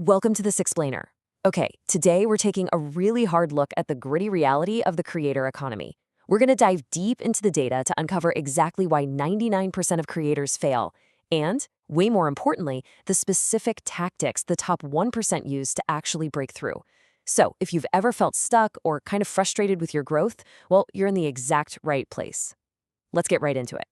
Welcome to This Explainer. Okay, today we're taking a really hard look at the gritty reality of the creator economy. We're going to dive deep into the data to uncover exactly why 99% of creators fail, and, way more importantly, the specific tactics the top 1% use to actually break through. So, if you've ever felt stuck or kind of frustrated with your growth, well, you're in the exact right place. Let's get right into it.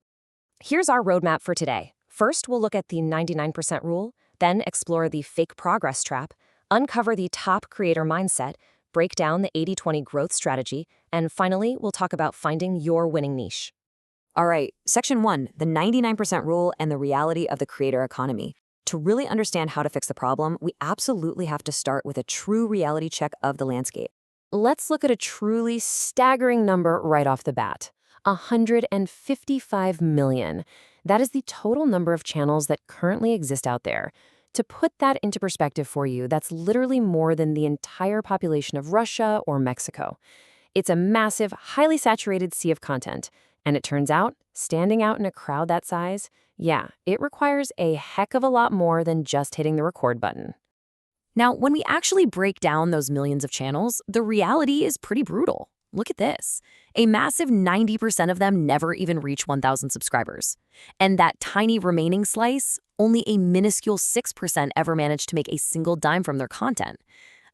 Here's our roadmap for today. First, we'll look at the 99% rule, then explore the fake progress trap, uncover the top creator mindset, break down the 80-20 growth strategy, and finally, we'll talk about finding your winning niche. All right, Section 1, the 99% rule and the reality of the creator economy. To really understand how to fix the problem, we absolutely have to start with a true reality check of the landscape. Let's look at a truly staggering number right off the bat. 155 million. That is the total number of channels that currently exist out there. To put that into perspective for you, that's literally more than the entire population of Russia or Mexico. It's a massive, highly saturated sea of content. And it turns out, standing out in a crowd that size, yeah, it requires a heck of a lot more than just hitting the record button. Now, when we actually break down those millions of channels, the reality is pretty brutal. Look at this. A massive 90% of them never even reach 1,000 subscribers. And that tiny remaining slice, only a minuscule 6% ever manage to make a single dime from their content.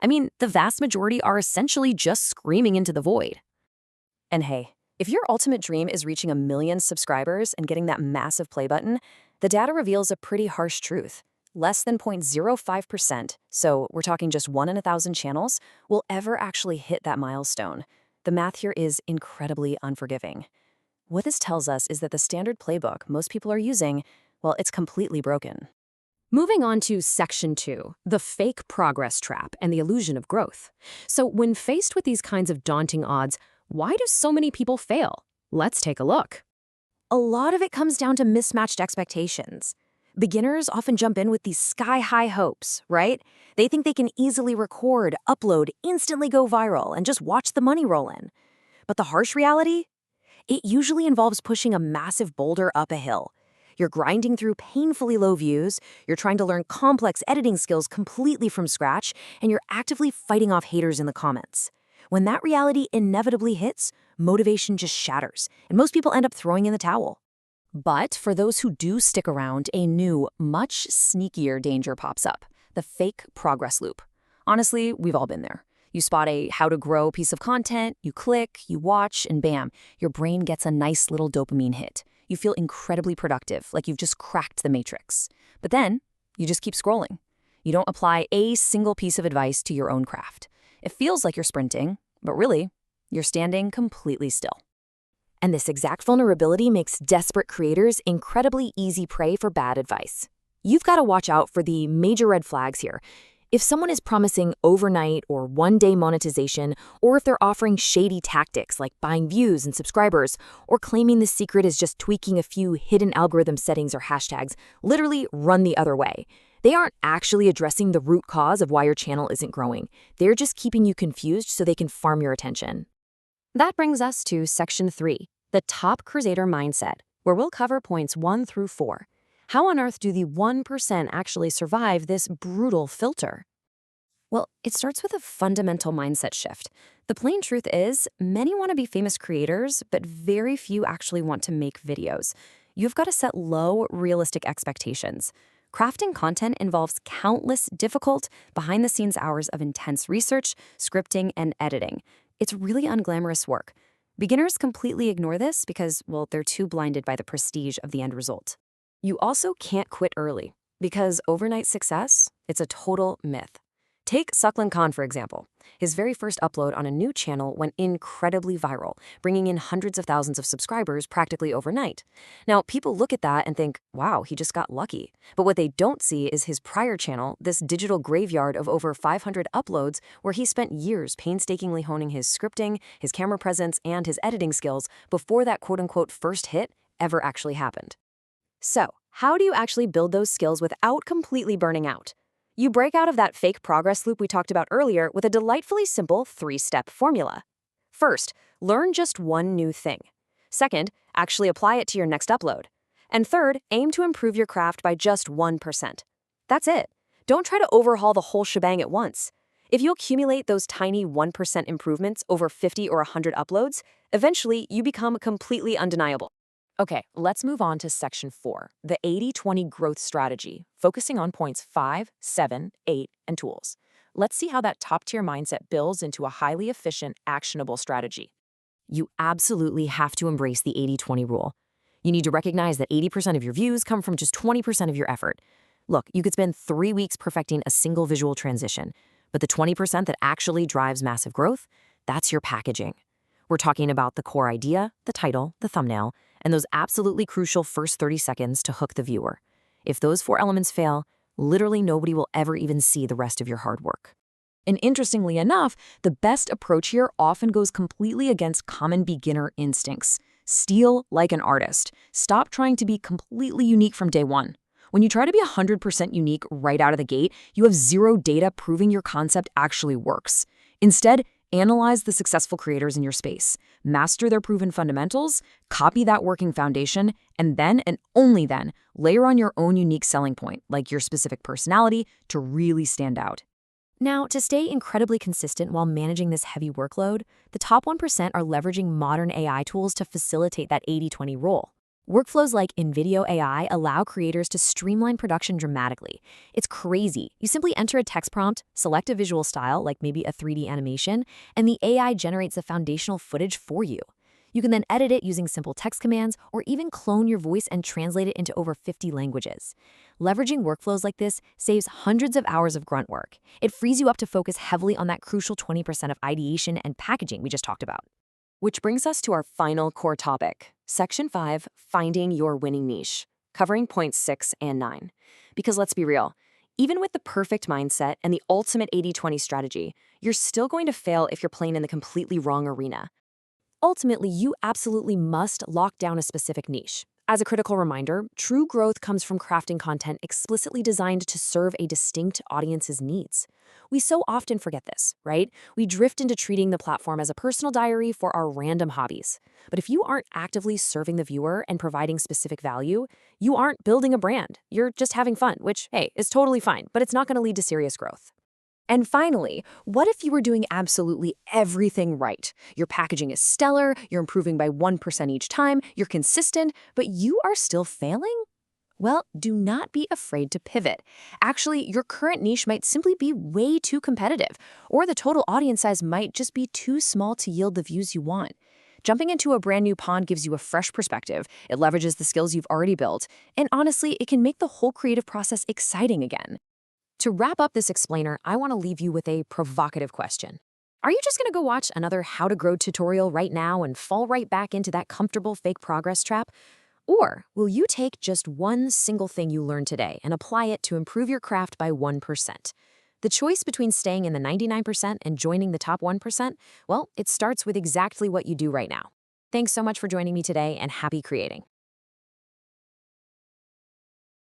I mean, the vast majority are essentially just screaming into the void. And hey, if your ultimate dream is reaching 1 million subscribers and getting that massive play button, the data reveals a pretty harsh truth. Less than 0.05%, so we're talking just 1 in 1,000 channels, will ever actually hit that milestone. The math here is incredibly unforgiving. What this tells us is that the standard playbook most people are using, well, it's completely broken. Moving on to Section 2, the fake progress trap and the illusion of growth. So when faced with these kinds of daunting odds, why do so many people fail? Let's take a look. A lot of it comes down to mismatched expectations. Beginners often jump in with these sky-high hopes, right? They think they can easily record, upload, instantly go viral, and just watch the money roll in. But the harsh reality? It usually involves pushing a massive boulder up a hill. You're grinding through painfully low views, you're trying to learn complex editing skills completely from scratch, and you're actively fighting off haters in the comments. When that reality inevitably hits, motivation just shatters, and most people end up throwing in the towel. But for those who do stick around, a new, much sneakier danger pops up, the fake progress loop. Honestly, we've all been there. You spot a how to grow piece of content, you click, you watch, and bam, your brain gets a nice little dopamine hit. You feel incredibly productive, like you've just cracked the matrix. But then, you just keep scrolling. You don't apply a single piece of advice to your own craft. It feels like you're sprinting, but really, you're standing completely still. And this exact vulnerability makes desperate creators incredibly easy prey for bad advice. You've got to watch out for the major red flags here. If someone is promising overnight or one-day monetization, or if they're offering shady tactics like buying views and subscribers, or claiming the secret is just tweaking a few hidden algorithm settings or hashtags, literally run the other way. They aren't actually addressing the root cause of why your channel isn't growing. They're just keeping you confused so they can farm your attention. That brings us to Section 3, the top creator mindset, where we'll cover points 1 through 4. How on earth do the 1% actually survive this brutal filter? Well, it starts with a fundamental mindset shift. The plain truth is, many want to be famous creators, but very few actually want to make videos. You've got to set low, realistic expectations. Crafting content involves countless difficult, behind-the-scenes hours of intense research, scripting, and editing. It's really unglamorous work. Beginners completely ignore this because, well, they're too blinded by the prestige of the end result. You also can't quit early, because overnight success, it's a total myth. Take Suckling Khan, for example. His very first upload on a new channel went incredibly viral, bringing in hundreds of thousands of subscribers practically overnight. Now, people look at that and think, wow, he just got lucky. But what they don't see is his prior channel, this digital graveyard of over 500 uploads, where he spent years painstakingly honing his scripting, his camera presence, and his editing skills before that quote-unquote first hit ever actually happened. So, how do you actually build those skills without completely burning out? You break out of that fake progress loop we talked about earlier with a delightfully simple 3-step formula. First, learn just one new thing. Second, actually apply it to your next upload. And third, aim to improve your craft by just 1%. That's it. Don't try to overhaul the whole shebang at once. If you accumulate those tiny 1% improvements over 50 or 100 uploads, eventually you become completely undeniable. Okay, let's move on to section 4, the 80/20 growth strategy, focusing on points 5, 7, 8, and tools. Let's see how that top-tier mindset builds into a highly efficient, actionable strategy. You absolutely have to embrace the 80/20 rule. You need to recognize that 80% of your views come from just 20% of your effort. Look, you could spend 3 weeks perfecting a single visual transition, but the 20% that actually drives massive growth, that's your packaging. We're talking about the core idea, the title, the thumbnail, and those absolutely crucial first 30 seconds to hook the viewer. If those 4 elements fail, literally nobody will ever even see the rest of your hard work. And interestingly enough, the best approach here often goes completely against common beginner instincts. Steal like an artist. Stop trying to be completely unique from day one. When you try to be 100% unique right out of the gate, you have zero data proving your concept actually works. Instead, analyze the successful creators in your space, master their proven fundamentals, copy that working foundation, and then, and only then, layer on your own unique selling point, like your specific personality, to really stand out. Now, to stay incredibly consistent while managing this heavy workload, the top 1% are leveraging modern AI tools to facilitate that 80/20 rule. Workflows like InVideo AI allow creators to streamline production dramatically. It's crazy. You simply enter a text prompt, select a visual style, like maybe a 3D animation, and the AI generates the foundational footage for you. You can then edit it using simple text commands or even clone your voice and translate it into over 50 languages. Leveraging workflows like this saves hundreds of hours of grunt work. It frees you up to focus heavily on that crucial 20% of ideation and packaging we just talked about. Which brings us to our final core topic, Section 5, Finding Your Winning Niche, covering points 6 and 9. Because let's be real, even with the perfect mindset and the ultimate 80/20 strategy, you're still going to fail if you're playing in the completely wrong arena. Ultimately, you absolutely must lock down a specific niche. As a critical reminder, true growth comes from crafting content explicitly designed to serve a distinct audience's needs. We so often forget this, right? We drift into treating the platform as a personal diary for our random hobbies. But if you aren't actively serving the viewer and providing specific value, you aren't building a brand. You're just having fun, which, hey, is totally fine, but it's not going to lead to serious growth. And finally, what if you were doing absolutely everything right? Your packaging is stellar, you're improving by 1% each time, you're consistent, but you are still failing? Well, do not be afraid to pivot. Actually, your current niche might simply be way too competitive, or the total audience size might just be too small to yield the views you want. Jumping into a brand new pond gives you a fresh perspective, it leverages the skills you've already built, and honestly, it can make the whole creative process exciting again. To wrap up this explainer, I want to leave you with a provocative question. Are you just going to go watch another how to grow tutorial right now and fall right back into that comfortable fake progress trap? Or will you take just one single thing you learned today and apply it to improve your craft by 1%? The choice between staying in the 99% and joining the top 1%, well, it starts with exactly what you do right now. Thanks so much for joining me today and happy creating.